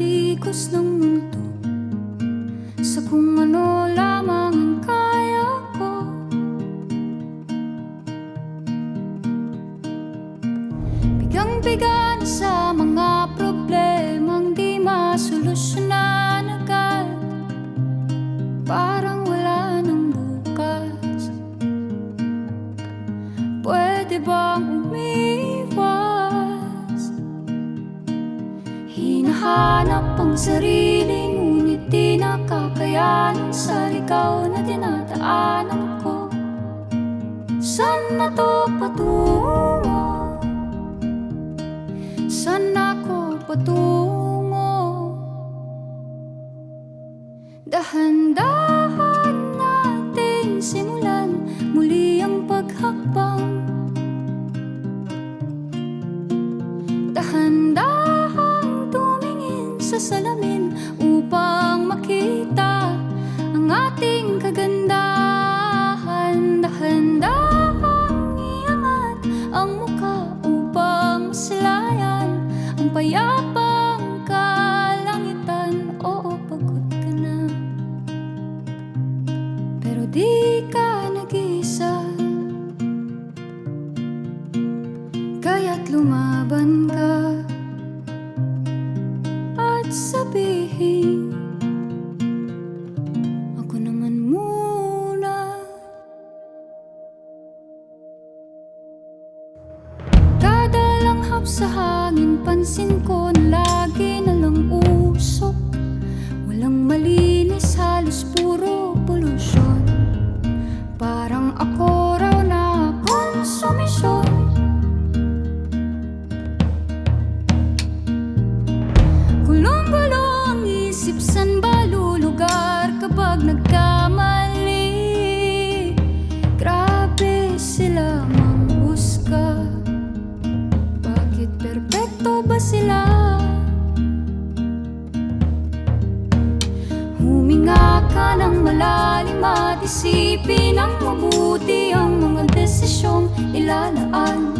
paikos ng mundo sa kung ano lamang ang kaya ko. Bigang-biga na sa mga problemang di masolusyonan agad, parang wala nang bukas. Pwede bang umiwas? Hinahanap ang sarili, ngunit di nakakayanan sa ligaw na dinadaanan ko. Saan na to patungo? Saan ako patungo? Dahan-dahan nating simulan muli ang paghakbang. Dahan-dahan tumingin sa salamin upang makita ang ating kagandahan. Dahan-dahan iangat ang mukha upang masilayan ang payapang kalangitan. Oo, pagod ka na, pero di ka nag-iisa, kaya't lumaban ka at sabihin, ako naman muna. Kada langhap sa hangin, pansin ko na lagi na lang usok. Walang malinis, halos puro polusyon. Parang ako raw na konsumisyon. Gulong-gulo ang isip, san ba lulugar kapag nagkamali? Grabe sila manghusga, bakit perpekto ba sila? Huminga ka ng malalim at isipin ng mabuti ang mga desisyong ilalaan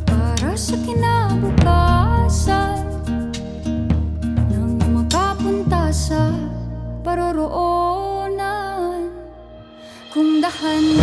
para sa kinabukasan, nang makapunta sa paroroonan. Kung dahan